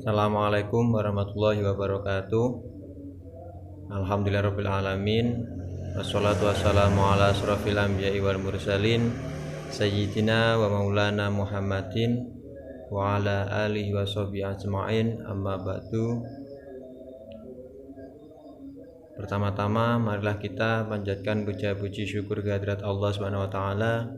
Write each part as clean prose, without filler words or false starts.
Assalamualaikum warahmatullahi wabarakatuh. Alhamdulillahirabbil alamin. Wassalatu wassalamu ala asrofil anbiya'i wal mursalin sayyidina wa maulana Muhammadin wa ala alihi wa sahbihi ajma'in, amma ba'du. Pertama-tama marilah kita panjatkan puja-puji syukur kehadirat Allah Subhanahu wa taala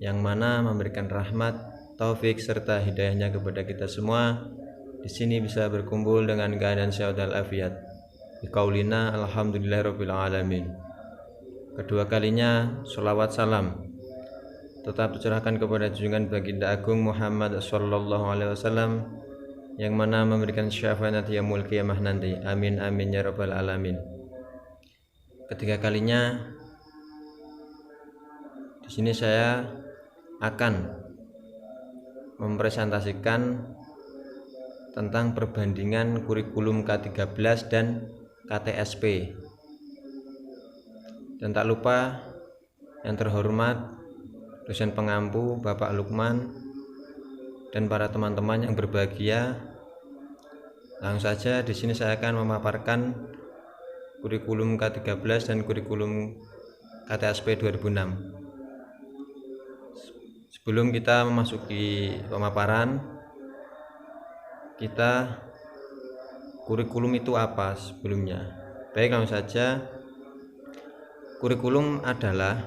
yang mana memberikan rahmat, taufik serta hidayahnya kepada kita semua di sini bisa berkumpul dengan keadaan sehat dan afiat. Biqaulina alhamdulillahirabbil alamin. Kedua kalinya sholawat salam tetap tercurahkan kepada junjungan baginda agung Muhammad sallallahu alaihi wasallam yang mana memberikan syafaat yaumul qiyamah nanti. Amin amin ya rabbal alamin. Ketiga kalinya di sini saya akan mempresentasikan tentang perbandingan kurikulum K13 dan KTSP. Dan tak lupa yang terhormat dosen pengampu Bapak Lukman dan para teman-teman yang berbahagia, langsung saja di sini saya akan memaparkan kurikulum K13 dan kurikulum KTSP 2006. Sebelum kita memasuki pemaparan, kita kurikulum itu apa sebelumnya? Baik, langsung saja. Kurikulum adalah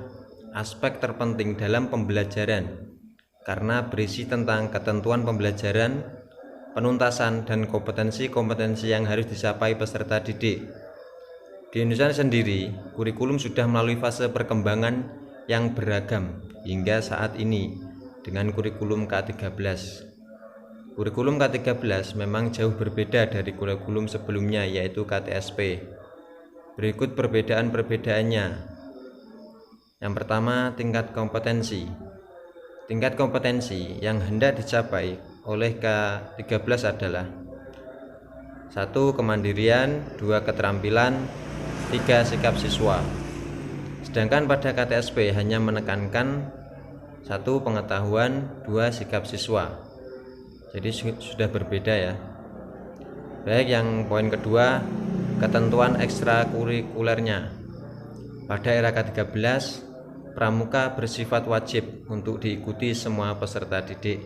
aspek terpenting dalam pembelajaran karena berisi tentang ketentuan pembelajaran, penuntasan, dan kompetensi-kompetensi yang harus dicapai peserta didik. Di Indonesia sendiri, kurikulum sudah melalui fase perkembangan yang beragam hingga saat ini dengan kurikulum K13. Kurikulum K13 memang jauh berbeda dari kurikulum sebelumnya, yaitu KTSP. Berikut perbedaan-perbedaannya. Yang pertama, tingkat kompetensi. Tingkat kompetensi yang hendak dicapai oleh K13 adalah 1. Kemandirian, 2. Keterampilan, 3. Sikap siswa. Sedangkan pada KTSP hanya menekankan 1. Pengetahuan, 2. Sikap siswa. Jadi sudah berbeda ya. Baik, yang poin kedua, ketentuan ekstrakurikulernya. Pada era K13, pramuka bersifat wajib untuk diikuti semua peserta didik.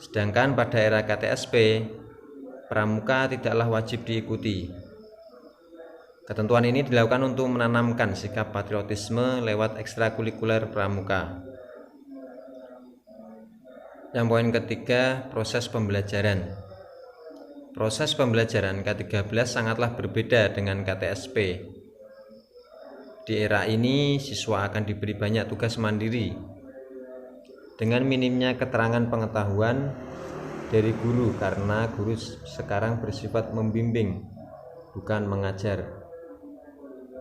Sedangkan pada era KTSP, pramuka tidaklah wajib diikuti. Ketentuan ini dilakukan untuk menanamkan sikap patriotisme lewat ekstrakurikuler pramuka. Yang poin ketiga, proses pembelajaran. Proses pembelajaran K13 sangatlah berbeda dengan KTSP. Di era ini, siswa akan diberi banyak tugas mandiri. Dengan minimnya keterangan pengetahuan dari guru karena guru sekarang bersifat membimbing, bukan mengajar.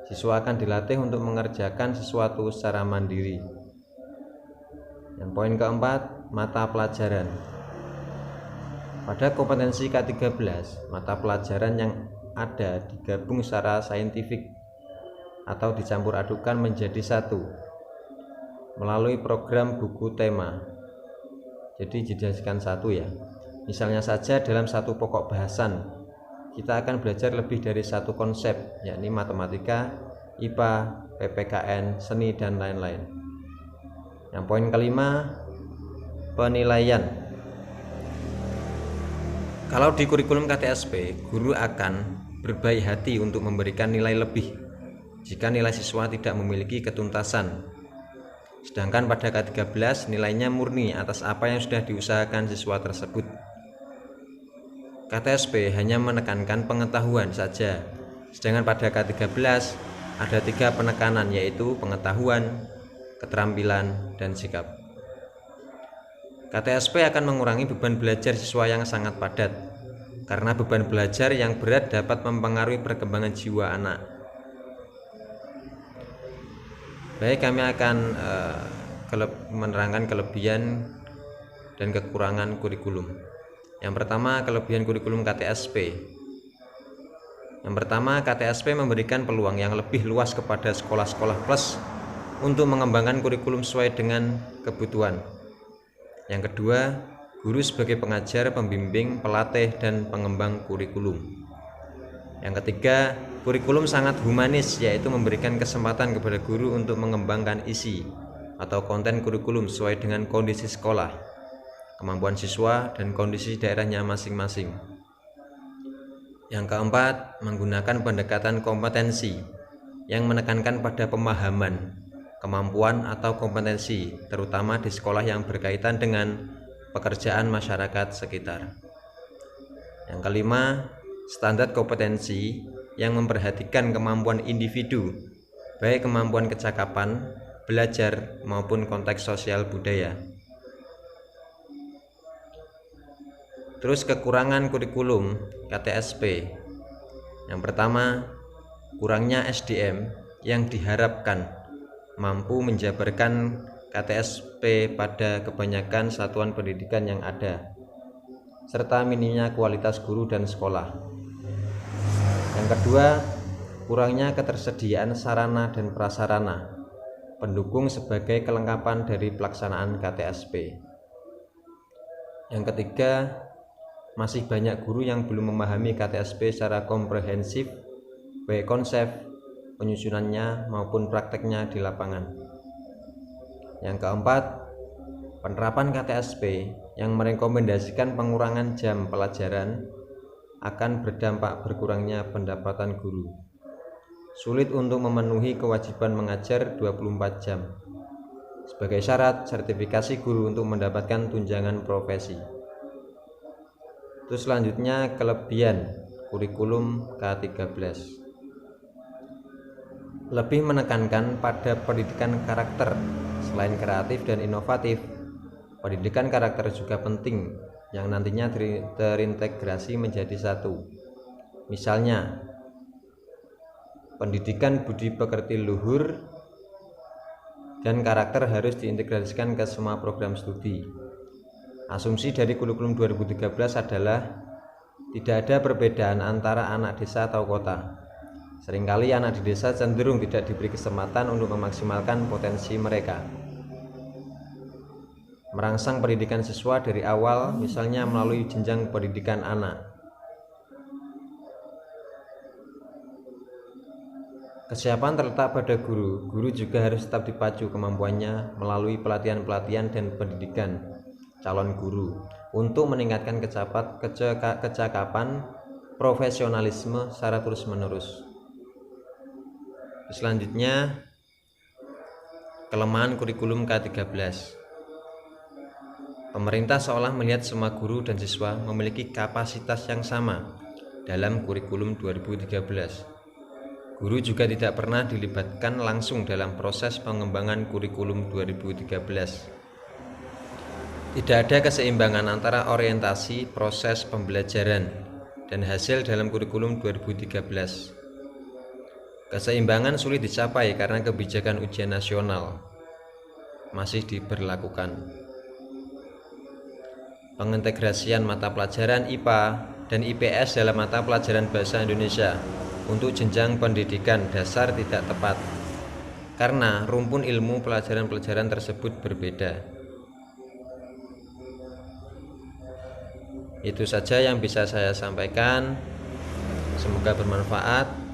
Siswa akan dilatih untuk mengerjakan sesuatu secara mandiri. Yang poin keempat, mata pelajaran. Pada kompetensi K13, mata pelajaran yang ada digabung secara saintifik atau dicampur adukan menjadi satu melalui program buku tema. Jadi dijadikan satu ya. Misalnya saja dalam satu pokok bahasan kita akan belajar lebih dari satu konsep, yakni matematika, IPA, PPKN, seni, dan lain-lain. Yang poin kelima, penilaian. Kalau di kurikulum KTSP, guru akan berbaik hati untuk memberikan nilai lebih jika nilai siswa tidak memiliki ketuntasan. Sedangkan pada K13 nilainya murni atas apa yang sudah diusahakan siswa tersebut. KTSP hanya menekankan pengetahuan saja, sedangkan pada K13 ada 3 penekanan, yaitu pengetahuan, keterampilan, dan sikap. KTSP akan mengurangi beban belajar siswa yang sangat padat karena beban belajar yang berat dapat mempengaruhi perkembangan jiwa anak. Baik, kami akan menerangkan kelebihan dan kekurangan kurikulum. Yang pertama, kelebihan kurikulum KTSP. Yang pertama, KTSP memberikan peluang yang lebih luas kepada sekolah-sekolah plus untuk mengembangkan kurikulum sesuai dengan kebutuhan. Yang kedua, guru sebagai pengajar, pembimbing, pelatih, dan pengembang kurikulum. Yang ketiga, kurikulum sangat humanis, yaitu memberikan kesempatan kepada guru untuk mengembangkan isi atau konten kurikulum sesuai dengan kondisi sekolah, kemampuan siswa, dan kondisi daerahnya masing-masing. Yang keempat, menggunakan pendekatan kompetensi yang menekankan pada pemahaman, kemampuan atau kompetensi, terutama di sekolah yang berkaitan dengan pekerjaan masyarakat sekitar. Yang kelima, standar kompetensi yang memperhatikan kemampuan individu, baik kemampuan kecakapan, belajar, maupun konteks sosial budaya. Terus kekurangan kurikulum KTSP. Yang pertama, kurangnya SDM yang diharapkan mampu menjabarkan KTSP pada kebanyakan satuan pendidikan yang ada, serta minimnya kualitas guru dan sekolah. Yang kedua, kurangnya ketersediaan sarana dan prasarana pendukung sebagai kelengkapan dari pelaksanaan KTSP. Yang ketiga, masih banyak guru yang belum memahami KTSP secara komprehensif, baik konsep, penyusunannya maupun prakteknya di lapangan. Yang keempat, penerapan KTSP yang merekomendasikan pengurangan jam pelajaran akan berdampak berkurangnya pendapatan guru. Sulit untuk memenuhi kewajiban mengajar 24 jam sebagai syarat sertifikasi guru untuk mendapatkan tunjangan profesi. Terus selanjutnya, kelebihan kurikulum K13. Lebih menekankan pada pendidikan karakter. Selain kreatif dan inovatif, pendidikan karakter juga penting yang nantinya terintegrasi menjadi satu. Misalnya, pendidikan budi pekerti luhur dan karakter harus diintegrasikan ke semua program studi. Asumsi dari kurikulum 2013 adalah tidak ada perbedaan antara anak desa atau kota. Seringkali anak di desa cenderung tidak diberi kesempatan untuk memaksimalkan potensi mereka. Merangsang pendidikan siswa dari awal, misalnya melalui jenjang pendidikan anak. Kesiapan terletak pada guru. Guru juga harus tetap dipacu kemampuannya melalui pelatihan-pelatihan dan pendidikan calon guru untuk meningkatkan kecakapan, profesionalisme secara terus-menerus. Selanjutnya, kelemahan kurikulum K13. Pemerintah seolah melihat semua guru dan siswa memiliki kapasitas yang sama dalam kurikulum 2013. Guru juga tidak pernah dilibatkan langsung dalam proses pengembangan kurikulum 2013. Tidak ada keseimbangan antara orientasi, proses pembelajaran, dan hasil dalam kurikulum 2013. Keseimbangan sulit dicapai karena kebijakan ujian nasional masih diberlakukan. Pengintegrasian mata pelajaran IPA dan IPS dalam mata pelajaran Bahasa Indonesia untuk jenjang pendidikan dasar tidak tepat karena rumpun ilmu pelajaran-pelajaran tersebut berbeda. Itu saja yang bisa saya sampaikan. Semoga bermanfaat.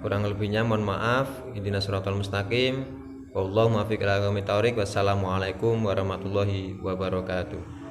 Kurang lebihnya mohon maaf. Ihdinas siratal mustaqim. Wallahu muwaffiq ila aqwamit thoriq. Wassalamualaikum warahmatullahi wabarakatuh.